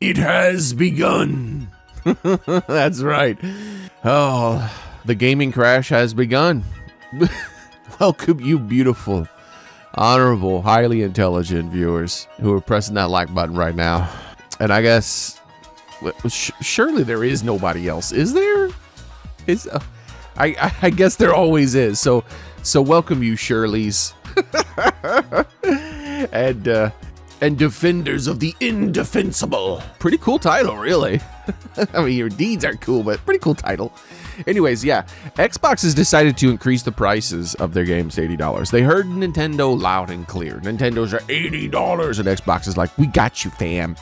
It has begun. That's right. Oh, the gaming crash has begun. Welcome, you beautiful, honorable, highly intelligent viewers who are pressing that like button right now. And I guess, surely there is nobody else, is there? I guess there always is. So welcome, you Shirleys. And defenders of the indefensible. Pretty cool title, really. I mean, your deeds are cool, but pretty cool title. Anyways, yeah, Xbox has decided to increase the prices of their games to $80. They heard Nintendo loud and clear. Nintendo's are $80, and Xbox is like, we got you, fam.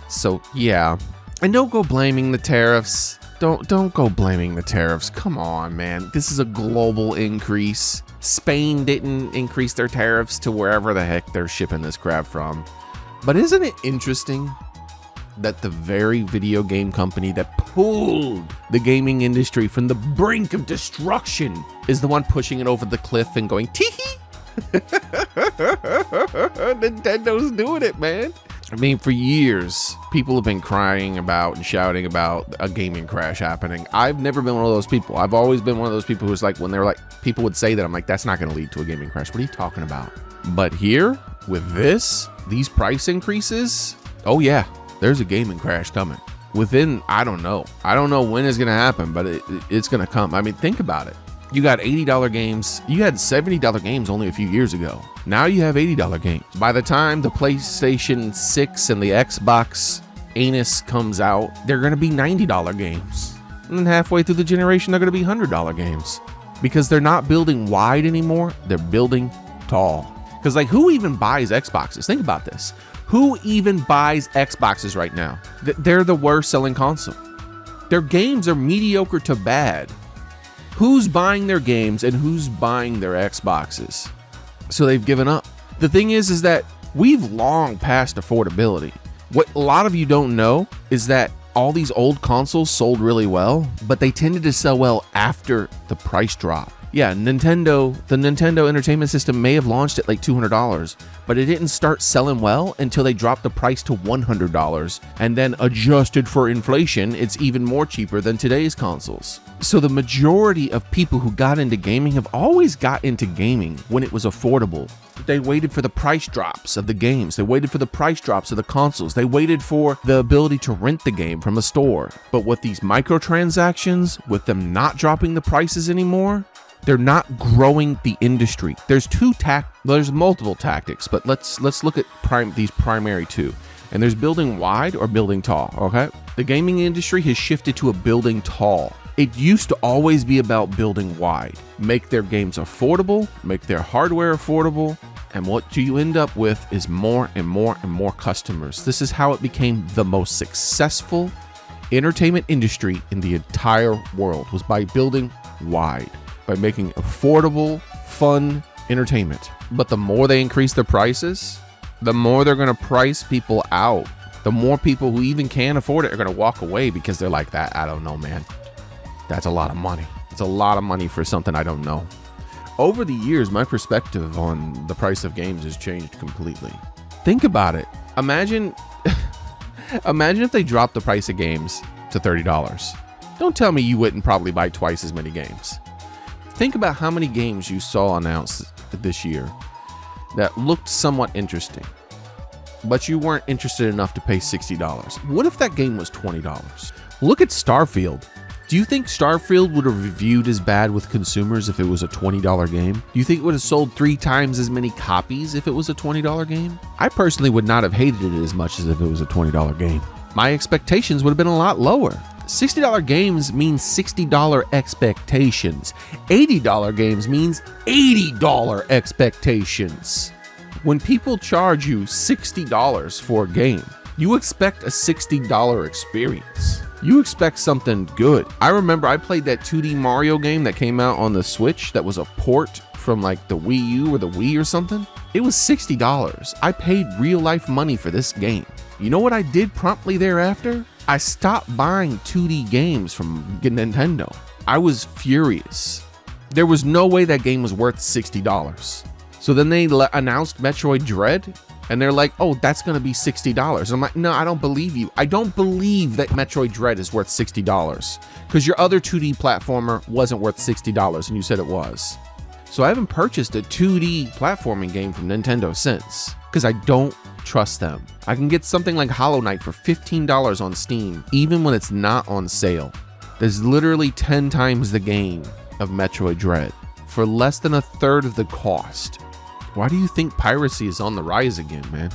So, yeah. And don't go blaming the tariffs. Don't go blaming the tariffs. Come on, man. This is a global increase. Spain didn't increase their tariffs to wherever the heck they're shipping this crap from. But isn't it interesting that the very video game company that pulled the gaming industry from the brink of destruction is the one pushing it over the cliff and going, tee-hee? Nintendo's doing it, man. I mean, for years, people have been crying about and shouting about a gaming crash happening. I've never been one of those people. I've always been one of those people who's like, when they're like, people would say that, I'm like, that's not going to lead to a gaming crash. What are you talking about? But here, with these price increases, oh yeah, there's a gaming crash coming. Within, I don't know when it's going to happen, but it's going to come. I mean, think about it. You got $80 games. You had $70 games only a few years ago. Now you have $80 games. By the time the PlayStation 6 and the Xbox anus comes out, they're going to be $90 games. And then halfway through the generation, they're going to be $100 games. Because they're not building wide anymore. They're building tall. Because like, who even buys Xboxes? Think about this. Who even buys Xboxes right now? They're the worst selling console. Their games are mediocre to bad. Who's buying their games and who's buying their Xboxes? So they've given up. The thing is that we've long passed affordability. What a lot of you don't know is that all these old consoles sold really well, but they tended to sell well after the price drop. Yeah, the Nintendo Entertainment System may have launched at like $200, but it didn't start selling well until they dropped the price to $100. And then adjusted for inflation, it's even more cheaper than today's consoles. So the majority of people who got into gaming have always got into gaming when it was affordable. They waited for the price drops of the games. They waited for the price drops of the consoles. They waited for the ability to rent the game from a store. But with these microtransactions, with them not dropping the prices anymore, they're not growing the industry. There's multiple tactics, but let's look at these primary two. And there's building wide or building tall, okay? The gaming industry has shifted to a building tall. It used to always be about building wide. Make their games affordable, make their hardware affordable, and what you end up with is more and more and more customers. This is how it became the most successful entertainment industry in the entire world, was by building wide, by making affordable, fun entertainment. But the more they increase their prices, the more they're going to price people out. The more people who even can afford it are going to walk away because they're like, that, I don't know, man. That's a lot of money. It's a lot of money for something I don't know. Over the years, my perspective on the price of games has changed completely. Think about it. Imagine if they dropped the price of games to $30. Don't tell me you wouldn't probably buy twice as many games. Think about how many games you saw announced this year that looked somewhat interesting, but you weren't interested enough to pay $60. What if that game was $20? Look at Starfield. Do you think Starfield would have reviewed as bad with consumers if it was a $20 game? Do you think it would have sold 3 times as many copies if it was a $20 game? I personally would not have hated it as much as if it was a $20 game. My expectations would have been a lot lower. $60 games means $60 expectations. $80 games means $80 expectations. When people charge you $60 for a game, you expect a $60 experience. You expect something good. I remember I played that 2D Mario game that came out on the Switch that was a port from like the Wii U or the Wii or something. It was $60. I paid real life money for this game. You know what I did promptly thereafter? I stopped buying 2D games from Nintendo. I was furious. There was no way that game was worth $60. So then they announced Metroid Dread, And they're like, oh, that's going to be $60. And I'm like, no, I don't believe you. I don't believe that Metroid Dread is worth $60 because your other 2D platformer wasn't worth $60 and you said it was. So I haven't purchased a 2D platforming game from Nintendo since because I don't trust them. I can get something like Hollow Knight for $15 on Steam, even when it's not on sale. There's literally 10 times the game of Metroid Dread for less than a third of the cost. Why do you think piracy is on the rise again, man?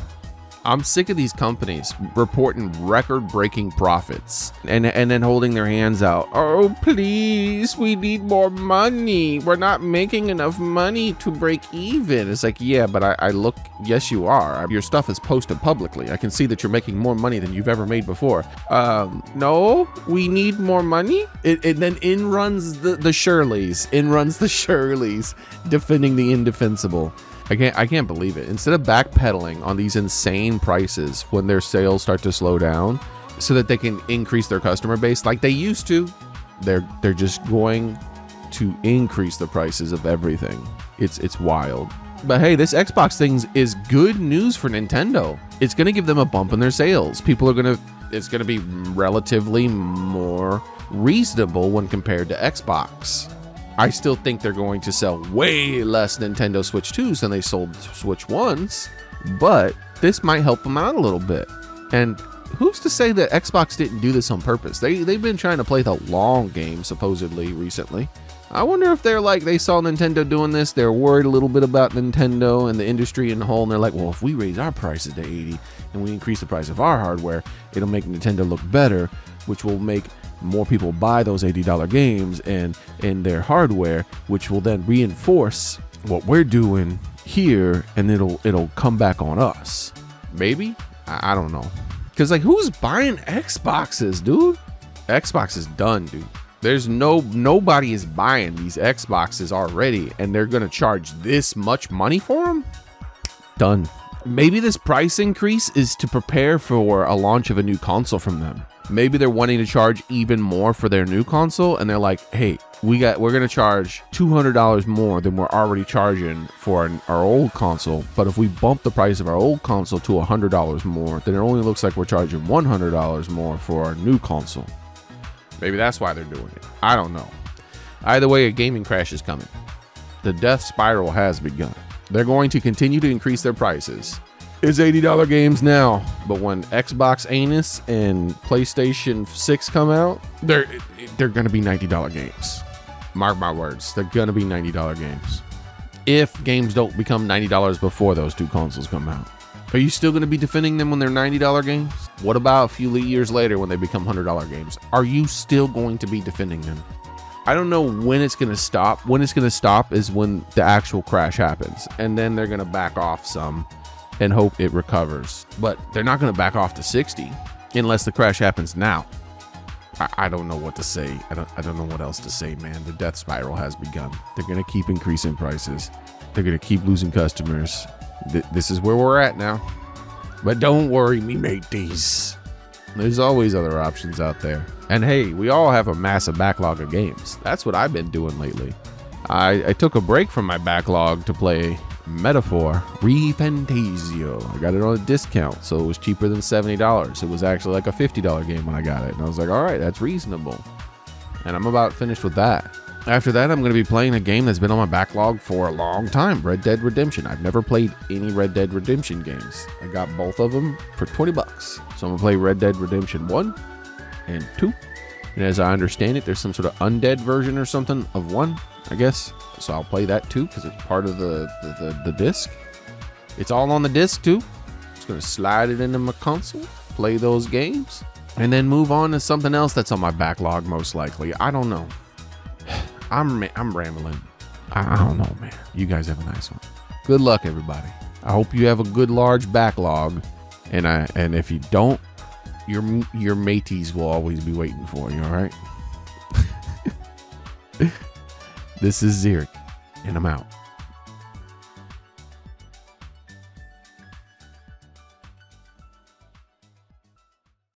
I'm sick of these companies reporting record-breaking profits and then holding their hands out. Oh, please, we need more money. We're not making enough money to break even. It's like, yeah, but I look, yes, you are. Your stuff is posted publicly. I can see that you're making more money than you've ever made before. No, we need more money. And then in runs the Shirleys. In runs the Shirleys defending the indefensible. I can't believe it. Instead of backpedaling on these insane prices when their sales start to slow down so that they can increase their customer base like they used to, they're just going to increase the prices of everything. It's wild. But hey, this Xbox thing is good news for Nintendo. It's going to give them a bump in their sales. It's going to be relatively more reasonable when compared to Xbox. I still think they're going to sell way less Nintendo Switch 2s than they sold Switch 1s, but this might help them out a little bit. And who's to say that Xbox didn't do this on purpose? They've been trying to play the long game, supposedly, recently. I wonder if they saw Nintendo doing this, they're worried a little bit about Nintendo and the industry in the whole, and they're like, well, if we raise our prices to 80 and we increase the price of our hardware, it'll make Nintendo look better, which will make more people buy those $80 games and their hardware, which will then reinforce what we're doing here, and it'll come back on us. Maybe? I don't know. Because like, who's buying Xboxes, dude? Xbox is done, dude. There's nobody is buying these Xboxes already, and they're gonna charge this much money for them? Done. Maybe this price increase is to prepare for a launch of a new console from them. Maybe they're wanting to charge even more for their new console, and they're like, hey, we're gonna charge $200 more than we're already charging for our old console. But if we bump the price of our old console to $100 more, then it only looks like we're charging $100 more for our new console. Maybe that's why they're doing it. I don't know. Either way, a gaming crash is coming. The death spiral has begun. They're going to continue to increase their prices. It's $80 games now, but when Xbox Anus and PlayStation 6 come out, they're going to be $90 games. Mark my words, they're going to be $90 games. If games don't become $90 before those two consoles come out. Are you still going to be defending them when they're $90 games? What about a few years later when they become $100 games? Are you still going to be defending them? I don't know when it's going to stop. When it's going to stop is when the actual crash happens, and then they're going to back off some and hope it recovers. But they're not going to back off to 60 unless the crash happens now. I don't know what to say. I don't know what else to say, man. The death spiral has begun. They're going to keep increasing prices. They're going to keep losing customers. This is where we're at now. But don't worry, me mateys. There's always other options out there. And hey, we all have a massive backlog of games. That's what I've been doing lately. I took a break from my backlog to play Metaphor ReFantazio. I got it on a discount, so it was cheaper than $70. It was actually like a $50 game when I got it. And I was like, all right, that's reasonable. And I'm about finished with that. After that, I'm going to be playing a game that's been on my backlog for a long time, Red Dead Redemption. I've never played any Red Dead Redemption games. I got both of them for $20. So I'm going to play Red Dead Redemption 1 and 2. And as I understand it, there's some sort of undead version or something of 1, I guess. So I'll play that too because it's part of the disc. It's all on the disc too. Just going to slide it into my console, play those games, and then move on to something else that's on my backlog most likely. I don't know. I'm rambling. I don't know, man. You guys have a nice one. Good luck, everybody. I hope you have a good large backlog, and if you don't, your mateys will always be waiting for you. All right. This is Zirk, and I'm out.